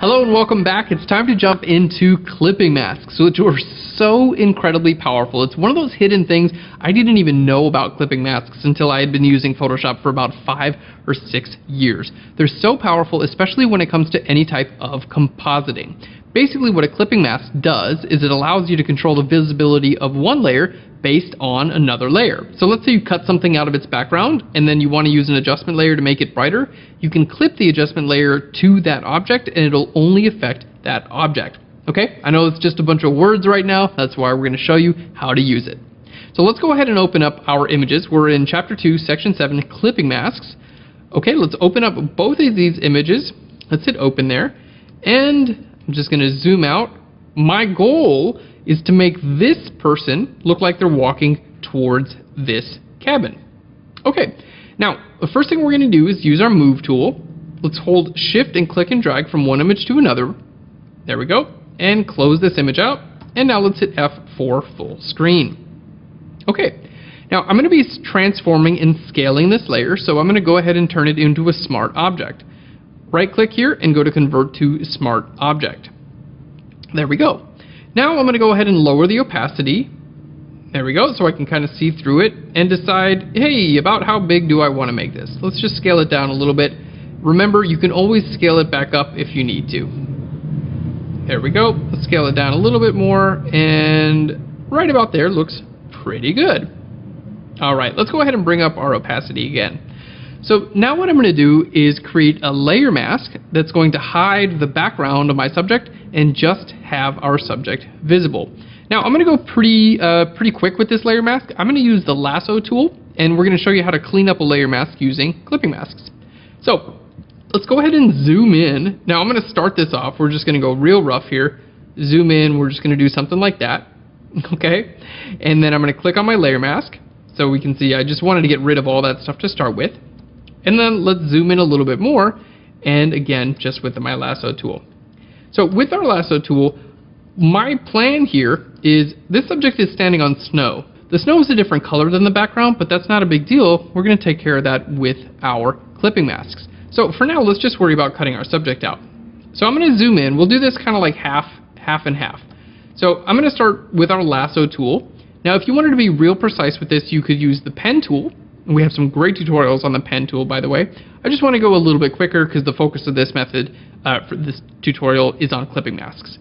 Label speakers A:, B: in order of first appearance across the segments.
A: Hello and welcome back. It's time to jump into clipping masks, which are so incredibly powerful. It's one of those hidden things I didn't even know about clipping masks until I had been using Photoshop for about 5 or 6 years. They're so powerful, especially when it comes to any type of compositing. Basically what a clipping mask does is it allows you to control the visibility of one layer based on another layer. So let's say you cut something out of its background and then you want to use an adjustment layer to make it brighter. You can clip the adjustment layer to that object and it'll only affect that object. Okay, I know it's just a bunch of words right now. That's why we're going to show you how to use it. So let's go ahead and open up our images. We're in Chapter 2, Section 7, Clipping Masks. Okay, let's open up both of these images. Let's hit open there. And I'm just going to zoom out. My goal is to make this person look like they're walking towards this cabin. Okay, now the first thing we're going to do is use our move tool. Let's hold shift and click and drag from one image to another. There we go. And close this image out. And now let's hit F for full screen. Okay, now I'm going to be transforming and scaling this layer, so I'm going to go ahead and turn it into a smart object. Right click here and go to convert to smart object. There we go. Now I'm going to go ahead and lower the opacity. There we go, so I can kind of see through it and decide, hey, about how big do I want to make this? Let's just scale it down a little bit. Remember, you can always scale it back up if you need to. There we go. Let's scale it down a little bit more, and right about there looks pretty good. Alright, let's go ahead and bring up our opacity again. So now what I'm going to do is create a layer mask that's going to hide the background of my subject and just have our subject visible. Now I'm going to go pretty quick with this layer mask. I'm going to use the lasso tool, and we're going to show you how to clean up a layer mask using clipping masks. So let's go ahead and zoom in. Now I'm going to start this off. We're just going to go real rough here. Zoom in. We're just going to do something like that. Okay, and then I'm going to click on my layer mask so we can see I just wanted to get rid of all that stuff to start with. And then let's zoom in a little bit more, and again, just with my lasso tool. So with our lasso tool, my plan here is this subject is standing on snow. The snow is a different color than the background, but that's not a big deal. We're going to take care of that with our clipping masks. So for now, let's just worry about cutting our subject out. So I'm going to zoom in. We'll do this kind of like half and half. So I'm going to start with our lasso tool. Now, if you wanted to be real precise with this, you could use the pen tool. We have some great tutorials on the pen tool, by the way. I just want to go a little bit quicker because the focus of this method for this tutorial is on clipping masks.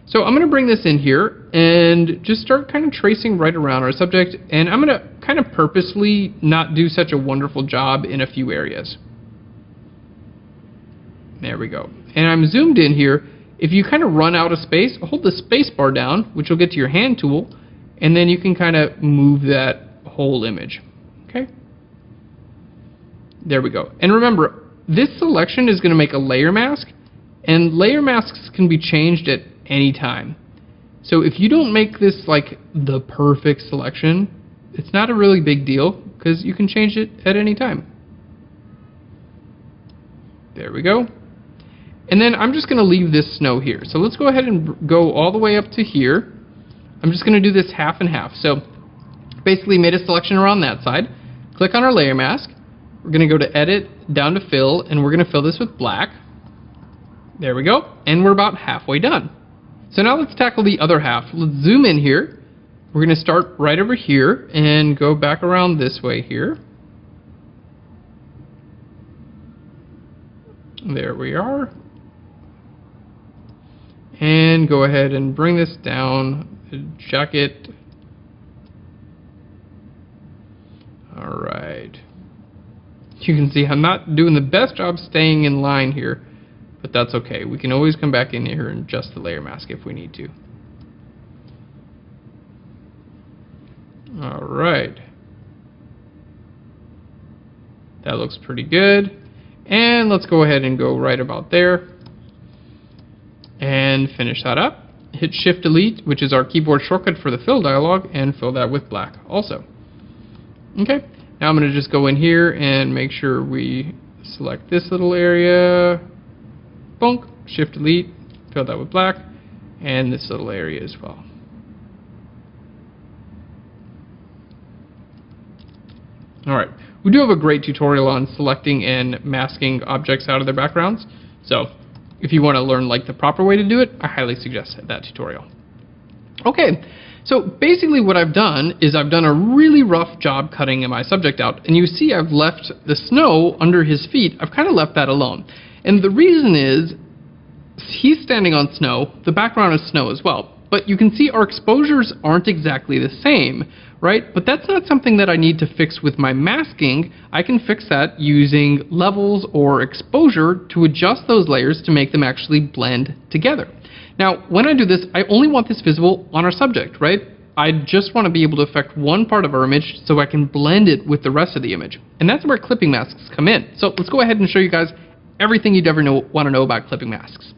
A: So I'm going to bring this in here and just start kind of tracing right around our subject, and I'm going to kind of purposely not do such a wonderful job in a few areas. There we go. And I'm zoomed in here. If you kind of run out of space, hold the space bar down, which will get to your hand tool, and then you can kind of move that whole image. Okay? There we go. And remember, this selection is going to make a layer mask, and layer masks can be changed at any time. So if you don't make this like the perfect selection, it's not a really big deal because you can change it at any time. There we go. And then I'm just going to leave this snow here. So let's go ahead and go all the way up to here. I'm just going to do this half and half. So basically made a selection around that side. Click on our layer mask. We're going to go to edit, down to fill, and we're going to fill this with black. There we go. And we're about halfway done. So now let's tackle the other half. Let's zoom in here. We're going to start right over here and go back around this way here. There we are. And go ahead and bring this down. Jacket. Alright. You can see I'm not doing the best job staying in line here, but that's okay. We can always come back in here and adjust the layer mask if we need to. Alright. That looks pretty good. And let's go ahead and go right about there and finish that up. Hit Shift Delete, which is our keyboard shortcut for the fill dialog, and fill that with black also. Okay. Now I'm going to just go in here and make sure we select this little area. Bonk. Shift Delete. Fill that with black. And this little area as well. Alright. We do have a great tutorial on selecting and masking objects out of their backgrounds. So if you want to learn like the proper way to do it, I highly suggest that tutorial. Okay, so basically what I've done is I've done a really rough job cutting my subject out, and you see I've left the snow under his feet. I've kind of left that alone. And the reason is he's standing on snow, the background is snow as well. But you can see our exposures aren't exactly the same, right? But that's not something that I need to fix with my masking. I can fix that using levels or exposure to adjust those layers to make them actually blend together. Now, when I do this, I only want this visible on our subject, right? I just want to be able to affect one part of our image so I can blend it with the rest of the image. And that's where clipping masks come in. So let's go ahead and show you guys everything you'd ever want to know about clipping masks.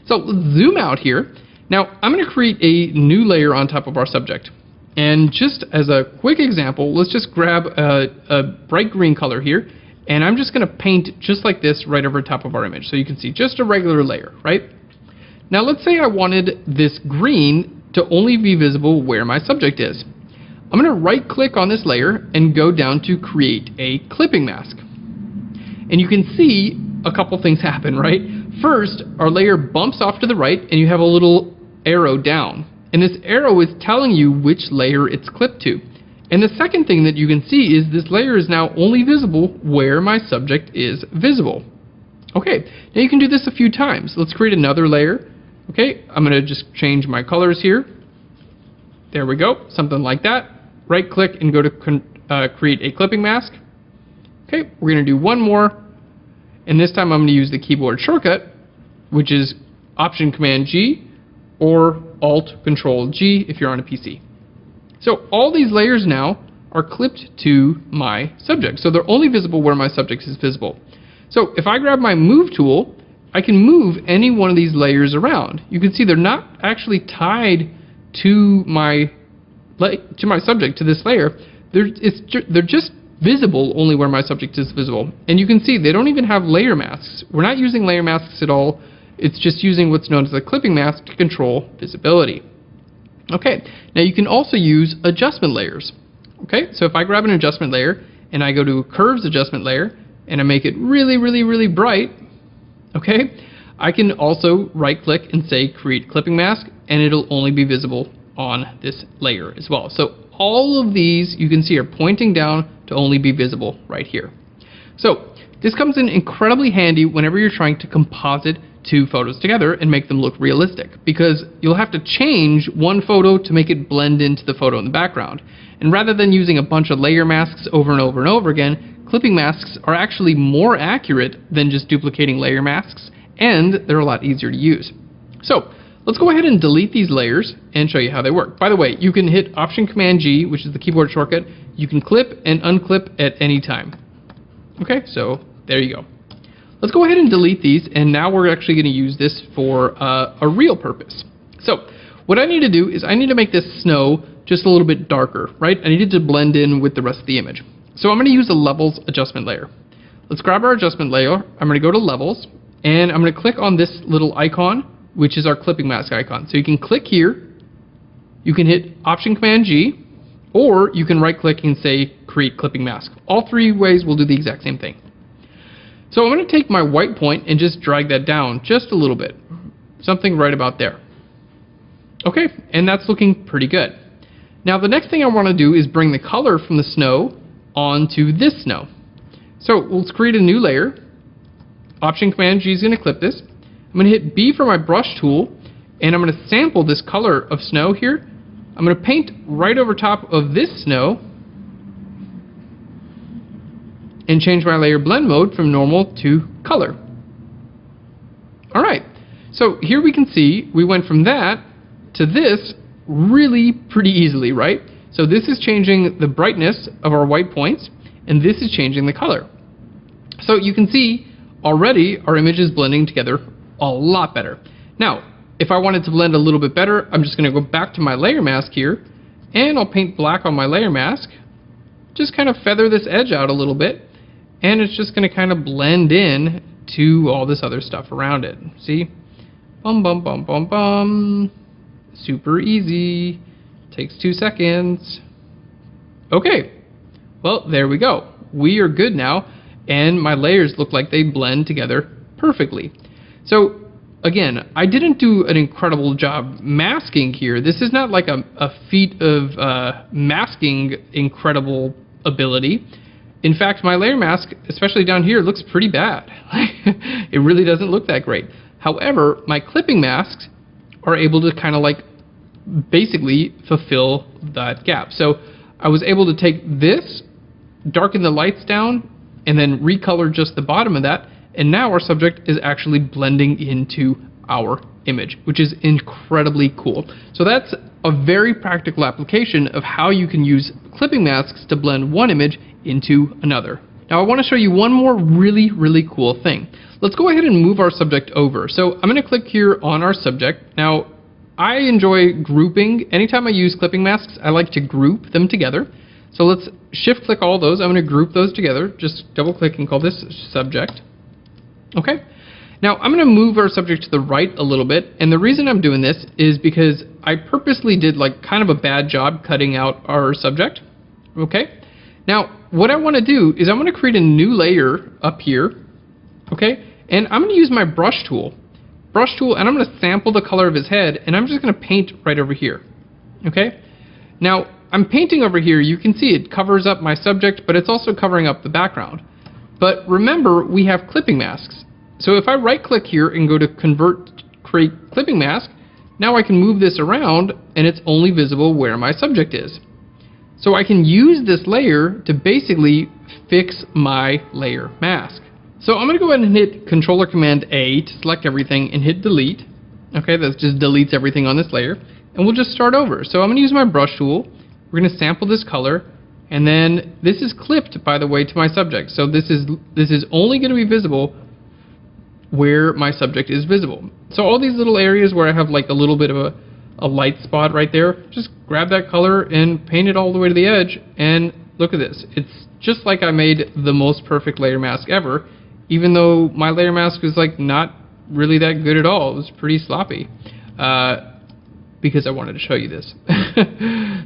A: So let's zoom out here. Now, I'm going to create a new layer on top of our subject. And just as a quick example, let's just grab a bright green color here. And I'm just going to paint just like this right over top of our image. So you can see just a regular layer, right? Now let's say I wanted this green to only be visible where my subject is. I'm going to right click on this layer and go down to create a clipping mask. And you can see a couple things happen, right? First, our layer bumps off to the right and you have a little arrow down. And this arrow is telling you which layer it's clipped to. And the second thing that you can see is this layer is now only visible where my subject is visible. Okay, now you can do this a few times. Let's create another layer. Okay, I'm going to just change my colors here. There we go, something like that. Right click and go to create a clipping mask. Okay, we're going to do one more. And this time I'm going to use the keyboard shortcut, which is Option Command G or Alt Control G if you're on a PC. So all these layers now are clipped to my subject. So they're only visible where my subject is visible. So if I grab my Move tool, I can move any one of these layers around. You can see they're not actually tied to my subject, to this layer. They're just visible only where my subject is visible. And you can see they don't even have layer masks. We're not using layer masks at all. It's just using what's known as a clipping mask to control visibility. Okay, now you can also use adjustment layers. Okay, so if I grab an adjustment layer and I go to Curves Adjustment Layer and I make it really, really, really bright, okay, I can also right click and say Create Clipping Mask, and it'll only be visible on this layer as well. So all of these you can see are pointing down to only be visible right here. So this comes in incredibly handy whenever you're trying to composite two photos together and make them look realistic, because you'll have to change one photo to make it blend into the photo in the background. And rather than using a bunch of layer masks over and over and over again, clipping masks are actually more accurate than just duplicating layer masks, and they're a lot easier to use. So let's go ahead and delete these layers and show you how they work. By the way, you can hit Option Command G, which is the keyboard shortcut. You can clip and unclip at any time. Okay, so there you go. Let's go ahead and delete these, and now we're actually going to use this for a real purpose. So what I need to do is I need to make this snow just a little bit darker, right? I need it to blend in with the rest of the image. So I'm going to use a Levels adjustment layer. Let's grab our adjustment layer. I'm going to go to Levels, and I'm going to click on this little icon, which is our clipping mask icon. So you can click here, you can hit Option Command G, or you can right click and say Create Clipping Mask. All three ways will do the exact same thing. So I'm going to take my white point and just drag that down just a little bit. Something right about there. Okay, and that's looking pretty good. Now the next thing I want to do is bring the color from the snow onto this snow. So let's create a new layer. Option Command G is going to clip this. I'm going to hit B for my brush tool, and I'm going to sample this color of snow here. I'm going to paint right over top of this snow and change my layer blend mode from normal to color. Alright, so here we can see we went from that to this really pretty easily, right? So this is changing the brightness of our white points, and this is changing the color. So you can see already our image is blending together a lot better. Now, if I wanted to blend a little bit better, I'm just going to go back to my layer mask here, and I'll paint black on my layer mask. Just kind of feather this edge out a little bit, and it's just going to kind of blend in to all this other stuff around it. See? Bum, bum, bum, bum, bum. Super easy. Takes 2 seconds. Okay. Well, there we go. We are good now, and my layers look like they blend together perfectly. So again, I didn't do an incredible job masking here. This is not like a feat of masking incredible ability. In fact, my layer mask, especially down here, looks pretty bad. It really doesn't look that great. However, my clipping masks are able to kind of like basically fulfill that gap. So I was able to take this, darken the lights down, and then recolor just the bottom of that, and now our subject is actually blending into our image, which is incredibly cool. So that's a very practical application of how you can use clipping masks to blend one image into another. Now I want to show you one more really cool thing. Let's go ahead and move our subject over. So I'm going to click here on our subject. Now I enjoy grouping. Anytime I use clipping masks, I like to group them together. So let's shift click all those. I'm going to group those together. Just double click and call this subject. Okay. Now I'm going to move our subject to the right a little bit, and the reason I'm doing this is because I purposely did like kind of a bad job cutting out our subject. Okay. Now what I want to do is I want to create a new layer up here. Okay. And I'm going to use my brush tool, and I'm going to sample the color of his head, and I'm just going to paint right over here. Okay. Now I'm painting over here. You can see it covers up my subject, but it's also covering up the background. But remember, we have clipping masks. So if I right click here and go to create clipping mask, now I can move this around and it's only visible where my subject is. So I can use this layer to basically fix my layer mask. So I'm going to go ahead and hit Controller Command A to select everything and hit delete. Okay, that just deletes everything on this layer. And we'll just start over. So I'm going to use my brush tool. We're going to sample this color. And then this is clipped, by the way, to my subject. So this is only going to be visible where my subject is visible. So all these little areas where I have like a little bit of a light spot right there, just grab that color and paint it all the way to the edge, and look at this. It's just like I made the most perfect layer mask ever, even though my layer mask was like not really that good at all. It was pretty sloppy because I wanted to show you this.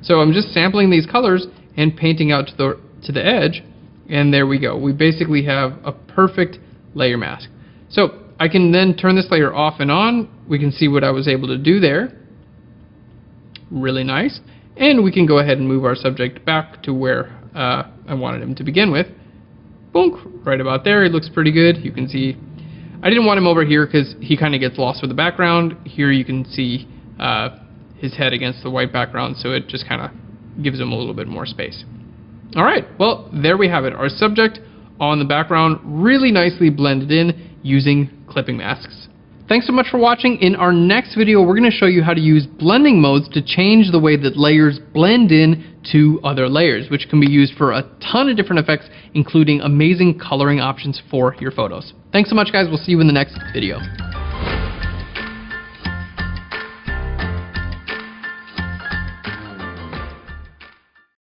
A: So I'm just sampling these colors and painting out to the edge, and there we go. We basically have a perfect layer mask. So I can then turn this layer off and on. We can see what I was able to do there. Really nice. And we can go ahead and move our subject back to where I wanted him to begin with. Boom, right about there. He looks pretty good. You can see I didn't want him over here because he kind of gets lost with the background. Here you can see his head against the white background, so it just kind of gives him a little bit more space. All right, well, there we have it. Our subject on the background really nicely blended in using clipping masks. Thanks so much for watching. In our next video, we're going to show you how to use blending modes to change the way that layers blend in to other layers, which can be used for a ton of different effects, including amazing coloring options for your photos. Thanks so much, guys. We'll see you in the next video.